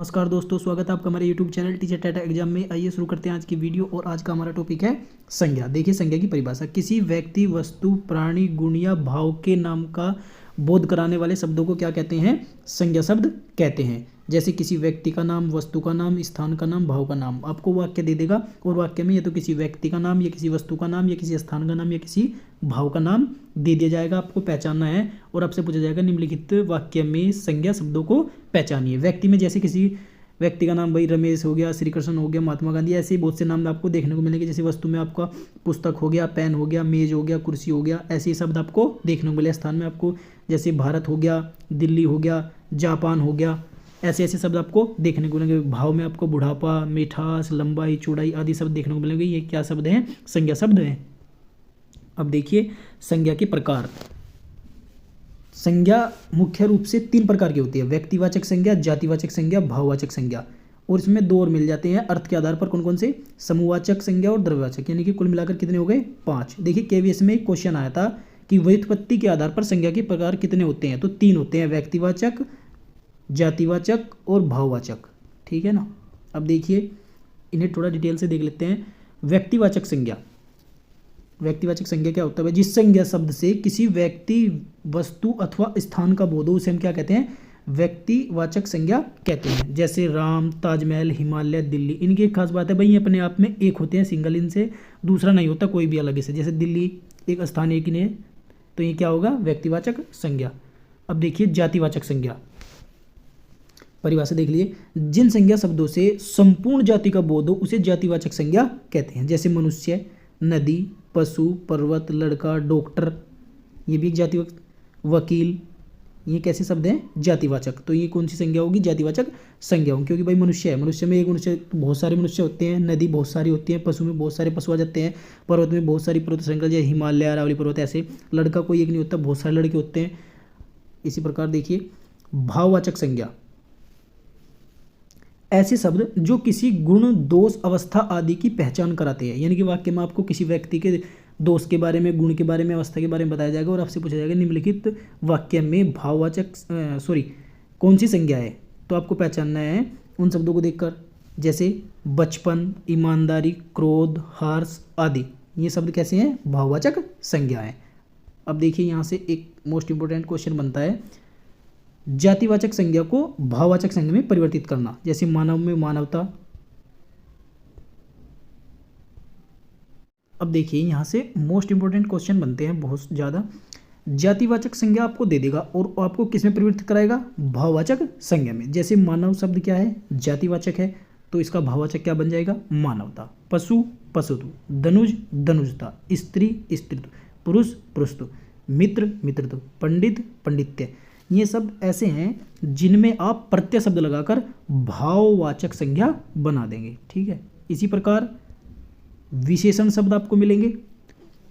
नमस्कार दोस्तों, स्वागत है आपका हमारे YouTube channel teacher Tata exam में। आइए शुरू करते हैं आज की वीडियो। और आज का हमारा टॉपिक है संज्ञा। देखिए, संज्ञा की परिभाषा किसी व्यक्ति, वस्तु, प्राणी, गुण या भाव के नाम का बोध कराने वाले शब्दों को क्या कहते हैं? संज्ञा शब्द कहते हैं। जैसे किसी व्यक्ति का नाम, वस्तु का नाम, स्थान का नाम, भाव का नाम। आपको वाक्य दे देगा और वाक्य में या तो किसी व्यक्ति का नाम या किसी वस्तु का नाम या किसी स्थान का नाम या किसी भाव का नाम दे दिया जाएगा। आपको पहचानना है और आपसे पूछा जाएगा निम्नलिखित वाक्य में संज्ञा शब्दों को पहचानिए। व्यक्ति में जैसे किसी व्यक्ति का नाम भाई रमेश हो गया, श्री कृष्ण हो गया, महात्मा गांधी, ऐसे ही बहुत से नाम आपको देखने को मिलेंगे। जैसे वस्तु में आपका पुस्तक हो गया, पेन हो गया, मेज हो गया, कुर्सी हो गया, ऐसे ही शब्द आपको देखने को मिले। स्थान में आपको जैसे भारत हो गया, दिल्ली हो गया, जापान हो गया, ऐसे ऐसे शब्द आपको देखने को मिलेंगे। भाव में आपको बुढ़ापा, मिठास, लंबाई, चौड़ाई आदि शब्द देखने को मिलेंगे। ये क्या शब्द हैं? संज्ञा शब्द हैं। अब देखिए संज्ञा के प्रकार। संज्ञा मुख्य रूप से 3 प्रकार की होती है: व्यक्तिवाचक संज्ञा, जातिवाचक संज्ञा, भाववाचक संज्ञा। और इसमें 2 और मिल जाते हैं अर्थ के आधार पर। कौन कौन से? समूहवाचक संज्ञा और द्रव्यवाचक। यानी कि कुल मिलाकर कितने हो गए? 5। देखिए केवीएस में एक क्वेश्चन आया था कि व्युत्पत्ति के आधार पर संज्ञा के प्रकार कितने होते हैं? तो 3 होते हैं: व्यक्तिवाचक, जातिवाचक और भाववाचक। ठीक है ना। अब देखिए इन्हें थोड़ा डिटेल से देख लेते हैं। व्यक्तिवाचक संज्ञा। व्यक्तिवाचक संज्ञा क्या होता है? जिस संज्ञा शब्द से किसी व्यक्ति, वस्तु अथवा स्थान का बोध हो उसे हम क्या कहते हैं? व्यक्तिवाचक संज्ञा कहते हैं। जैसे राम, ताजमहल, हिमालय, दिल्ली। इनकी एक खास बात है भाई, ये अपने आप में एक होते हैं, सिंगल, इनसे दूसरा नहीं होता कोई भी अलग से। जैसे दिल्ली एक स्थान एक ही है, तो ये क्या होगा? व्यक्तिवाचक संज्ञा। अब देखिए जातिवाचक संज्ञा। परिभाषा देख लिए। जिन संज्ञा शब्दों से संपूर्ण जाति का बोध हो उसे जातिवाचक संज्ञा कहते हैं। जैसे मनुष्य, नदी, पशु, पर्वत, लड़का, डॉक्टर, ये भी एक जातिवाचक। वकील, ये कैसे शब्द हैं? जातिवाचक। तो ये कौन सी संज्ञा होगी? जातिवाचक संज्ञा होगी। क्योंकि भाई मनुष्य है, मनुष्य में एक मनुष्य, बहुत सारे मनुष्य होते हैं। नदी बहुत सारी होती है, पशु में बहुत सारे पशु आ जाते हैं, पर्वत में बहुत सारी पर्वत श्रृंखला जैसे हिमालय, अरावली पर्वत। ऐसे लड़का कोई एक नहीं होता, बहुत सारे लड़के होते हैं। इसी प्रकार देखिए भाववाचक संज्ञा। ऐसे शब्द जो किसी गुण, दोष, अवस्था आदि की पहचान कराते हैं। यानी कि वाक्य में आपको किसी व्यक्ति के दोष के बारे में, गुण के बारे में, अवस्था के बारे में बताया जाएगा और आपसे पूछा जाएगा निम्नलिखित वाक्य में भाववाचक कौन सी संज्ञा है? तो आपको पहचानना है उन शब्दों को देखकर। जैसे बचपन, ईमानदारी, क्रोध, हर्ष आदि। ये शब्द कैसे हैं? भाववाचक संज्ञा है। अब देखिए यहाँ से एक मोस्ट इंपोर्टेंट क्वेश्चन बनता है, जातिवाचक संज्ञा को भाववाचक संज्ञा में परिवर्तित करना। जैसे मानव में मानवता। अब देखिए यहाँ से मोस्ट इंपोर्टेंट क्वेश्चन बनते हैं बहुत ज़्यादा। जातिवाचक संज्ञा आपको दे देगा और आपको किस में परिवर्तित कराएगा? भाववाचक संज्ञा में। जैसे मानव शब्द क्या है? जातिवाचक है, तो इसका भाववाचक क्या बन जाएगा? मानवता। पशु, पशुत्व। धनुज, धनुजता। स्त्री, स्त्रीत्व। पुरुष, पुरुषत्व। मित्र, मित्रत्व। पंडित, पंडित्य। ये सब ऐसे हैं जिनमें आप प्रत्यय शब्द लगाकर भाववाचक संज्ञा बना देंगे। ठीक है। इसी प्रकार विशेषण शब्द आपको मिलेंगे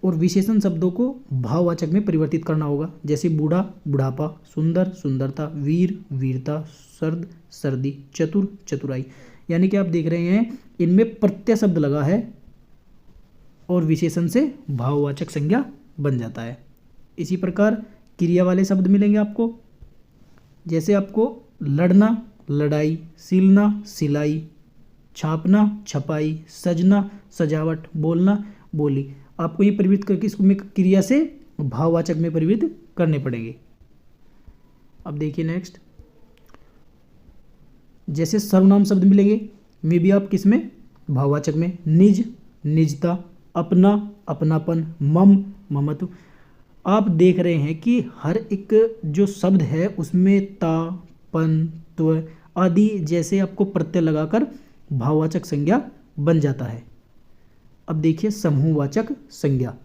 और विशेषण शब्दों को भाववाचक में परिवर्तित करना होगा। जैसे बूढ़ा, बुढ़ापा। सुंदर, सुंदरता। वीर, वीरता। सर्द, सर्दी। चतुर, चतुराई। यानी कि आप देख रहे हैं इनमें प्रत्यय शब्द लगा है और विशेषण से भाववाचक संज्ञा बन जाता है। इसी प्रकार क्रिया वाले शब्द मिलेंगे आपको। जैसे आपको लड़ना, लड़ाई। सिलना, सिलाई। छापना, छपाई। सजना, सजावट। बोलना, बोली। आपको ये परिवर्तित करके इसको क्रिया से भाववाचक में परिवर्तित करने पड़ेंगे। अब देखिए नेक्स्ट, जैसे सर्वनाम शब्द मिलेंगे, में भी आप किस में? भाववाचक में। निज, निजता। अपना, अपनापन। मम, ममत्व। आप देख रहे हैं कि हर एक जो शब्द है उसमें ता, पन, त्व आदि जैसे आपको प्रत्यय लगाकर भाववाचक संज्ञा बन जाता है। अब देखिए समूहवाचक संज्ञा।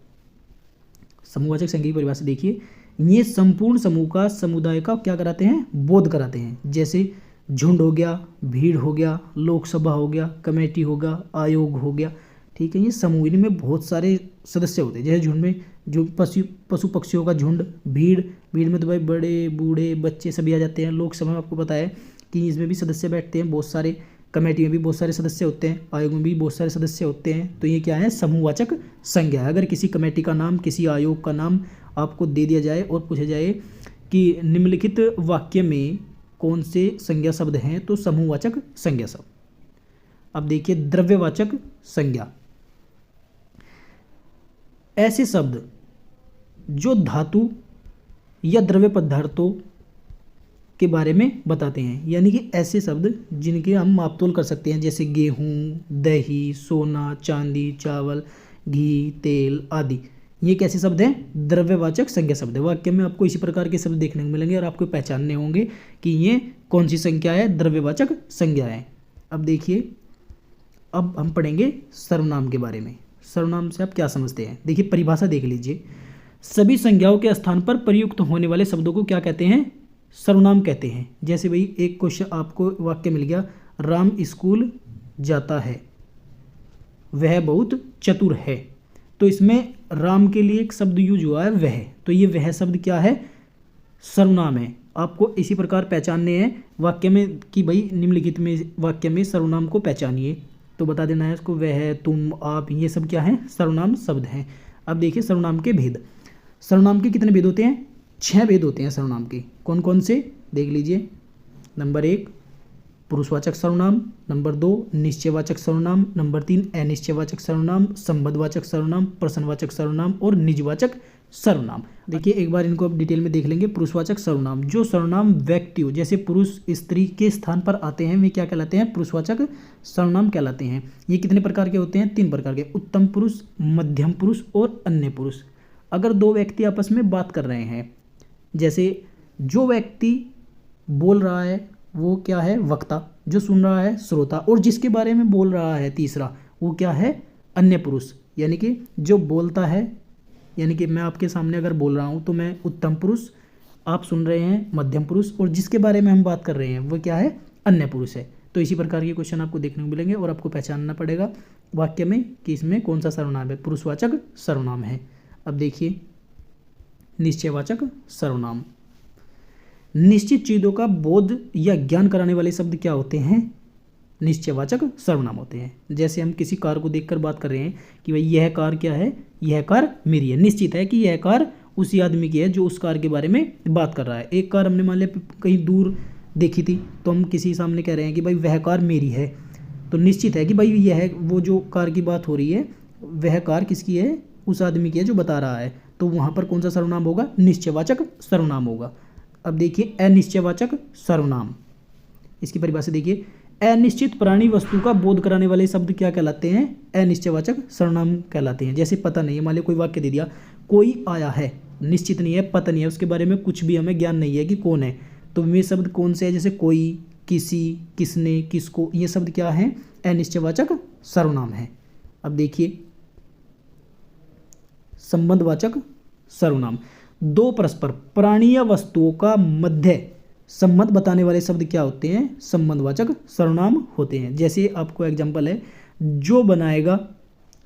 समूहवाचक संज्ञा की परिभाषा देखिए। ये संपूर्ण समूह का, समुदाय का क्या कराते हैं? बोध कराते हैं। जैसे झुंड हो गया, भीड़ हो गया, लोकसभा हो गया, कमेटी होगा, आयोग हो गया। ठीक है। ये समूह, इनमें बहुत सारे सदस्य होते हैं। जैसे झुंड में जो पशु पक्षियों का झुंड। भीड़, भीड़ में तो भाई बड़े बूढ़े बच्चे सभी आ जाते हैं। लोकसभा में आपको पता है कि इसमें भी सदस्य बैठते हैं बहुत सारे। कमेटी में भी बहुत सारे सदस्य होते हैं, आयोग में भी बहुत सारे सदस्य होते हैं। तो ये क्या है? समूहवाचक संज्ञा है। अगर किसी कमेटी का नाम, किसी आयोग का नाम आपको दे दिया जाए और पूछा जाए कि निम्नलिखित वाक्य में कौन से संज्ञा शब्द हैं, तो समूहवाचक संज्ञा शब्द। अब देखिए द्रव्यवाचक संज्ञा, ऐसे शब्द जो धातु या द्रव्य पदार्थों के बारे में बताते हैं, यानी कि ऐसे शब्द जिनके हम मापतोल कर सकते हैं, जैसे गेहूँ, दही, सोना, चांदी, चावल, घी, तेल आदि। ये कैसे शब्द हैं? द्रव्यवाचक संज्ञा शब्द है। वाक्य में आपको इसी प्रकार के शब्द देखने को मिलेंगे और आपको पहचानने होंगे कि ये कौन सी संख्या है, द्रव्यवाचक संज्ञा है। अब देखिए, अब हम पढ़ेंगे सर्वनाम के बारे में। सर्वनाम से आप क्या समझते हैं? देखिए परिभाषा देख लीजिए। सभी संज्ञाओं के स्थान पर प्रयुक्त होने वाले शब्दों को क्या कहते हैं? सर्वनाम कहते हैं। जैसे भाई एक क्वेश्चन आपको वाक्य मिल गया, राम स्कूल जाता है, वह बहुत चतुर है। तो इसमें राम के लिए एक शब्द यूज हुआ है वह, तो ये वह शब्द क्या है? सर्वनाम है। आपको इसी प्रकार पहचानने हैं वाक्य में कि भाई निम्नलिखित में वाक्य में सर्वनाम को पहचानिए, तो बता देना है इसको। वह, तुम, आप, ये सब क्या है? सर्वनाम शब्द हैं। अब देखिए सर्वनाम के भेद। सर्वनाम के कितने भेद होते हैं? 6 भेद होते हैं सर्वनाम के। कौन कौन से देख लीजिए। नंबर 1 पुरुषवाचक सर्वनाम, नंबर 2 निश्चयवाचक सर्वनाम, नंबर 3 अनिश्चयवाचक सर्वनाम, संबंधवाचक सर्वनाम, प्रश्नवाचक सर्वनाम और निजवाचक सर्वनाम। देखिए एक बार इनको अब डिटेल में देख लेंगे। पुरुषवाचक सर्वनाम, जो सर्वनाम व्यक्तियों जैसे पुरुष, स्त्री के स्थान पर आते हैं वे क्या कहलाते हैं? पुरुषवाचक सर्वनाम कहलाते हैं। ये कितने प्रकार के होते हैं? 3 प्रकार के, उत्तम पुरुष, मध्यम पुरुष और अन्य पुरुष। अगर 2 व्यक्ति आपस में बात कर रहे हैं, जैसे जो व्यक्ति बोल रहा है वो क्या है? वक्ता, जो सुन रहा है श्रोता, और जिसके बारे में बोल रहा है तीसरा वो क्या है? अन्य पुरुष। यानी कि जो बोलता है, यानी कि मैं आपके सामने अगर बोल रहा हूँ तो मैं उत्तम पुरुष, आप सुन रहे हैं मध्यम पुरुष, और जिसके बारे में हम बात कर रहे हैं वो क्या है? अन्य पुरुष है। तो इसी प्रकार के क्वेश्चन आपको देखने को मिलेंगे और आपको पहचानना पड़ेगा वाक्य में कि इसमें कौन सा सर्वनाम है, पुरुषवाचक सर्वनाम है। अब देखिए निश्चयवाचक सर्वनाम। निश्चित चीज़ों का बोध या ज्ञान कराने वाले शब्द क्या होते हैं? निश्चयवाचक सर्वनाम होते हैं। जैसे हम किसी कार को देखकर बात कर रहे हैं कि भाई यह कार क्या है? यह कार मेरी है। निश्चित है कि यह कार उसी आदमी की है जो उस कार के बारे में बात कर रहा है। एक कार हमने मान लिया कहीं दूर देखी थी, तो हम किसी सामने कह रहे हैं कि भाई वह कार मेरी है, तो निश्चित है कि भाई यह वो जो कार की बात हो रही है वह कार किसकी है? उस आदमी की है जो बता रहा है। तो वहाँ पर कौन सा सर्वनाम होगा? निश्चयवाचक सर्वनाम होगा। अब देखिए अनिश्चयवाचक सर्वनाम, इसकी परिभाषा देखिए। अनिश्चित प्राणी वस्तु का बोध कराने वाले शब्द क्या कहलाते हैं? अनिश्चयवाचक सर्वनाम कहलाते हैं। जैसे पता नहीं है, मान लिया कोई वाक्य दे दिया, कोई आया है, निश्चित नहीं है, पता नहीं है, उसके बारे में कुछ भी हमें ज्ञान नहीं है कि कौन है, तो वे शब्द कौन से है? जैसे कोई, किसी, किसने, किसको, ये शब्द क्या है? अनिश्चयवाचक सर्वनाम है। अब देखिए संबंधवाचक सर्वनाम। 2 परस्पर प्राणी या वस्तुओं का मध्य संबंध बताने वाले शब्द क्या होते हैं? संबंधवाचक सर्वनाम होते हैं। जैसे आपको एग्जांपल है, जो बनाएगा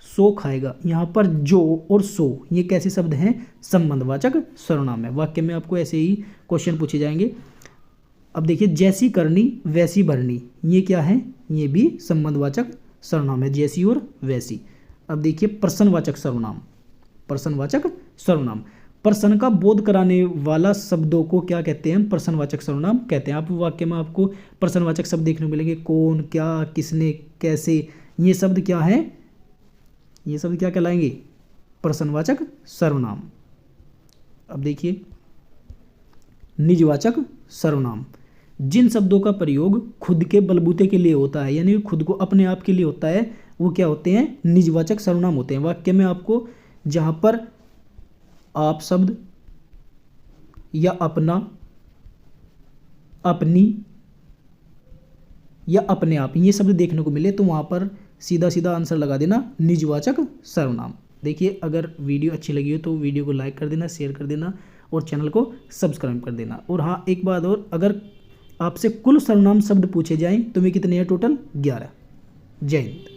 सो खाएगा। यहाँ पर जो और सो ये कैसे शब्द हैं? संबंधवाचक सर्वनाम है। वाक्य में आपको ऐसे ही क्वेश्चन पूछे जाएंगे। अब देखिए जैसी करनी वैसी भरनी, ये क्या है? ये भी संबंधवाचक सर्वनाम है, जैसी और वैसी। अब देखिए प्रश्नवाचक सर्वनाम। प्रश्नवाचक सर्वनाम, प्रश्न का बोध कराने वाला शब्दों को क्या कहते हैं? प्रश्नवाचक सर्वनाम कहते हैं। आप वाक्य में आपको प्रश्नवाचक शब्द देखने को मिलेंगे, कौन, क्या, किसने, कैसे, ये शब्द क्या है? ये शब्द क्या कहलाएंगे? प्रश्नवाचक सर्वनाम। अब देखिए निजवाचक सर्वनाम, जिन शब्दों का प्रयोग खुद के बलबूते के लिए होता है, यानी खुद को अपने आप के लिए होता है, वो क्या होते हैं? निजवाचक सर्वनाम होते हैं। वाक्य में आपको जहाँ पर आप शब्द या अपना, अपनी या अपने आप ये शब्द देखने को मिले तो वहाँ पर सीधा सीधा आंसर लगा देना निजवाचक सर्वनाम। देखिए अगर वीडियो अच्छी लगी हो तो वीडियो को लाइक कर देना, शेयर कर देना और चैनल को सब्सक्राइब कर देना। और हाँ एक बात और, अगर आपसे कुल सर्वनाम शब्द पूछे जाएं तो वे कितने हैं? टोटल 11। जय हिंद।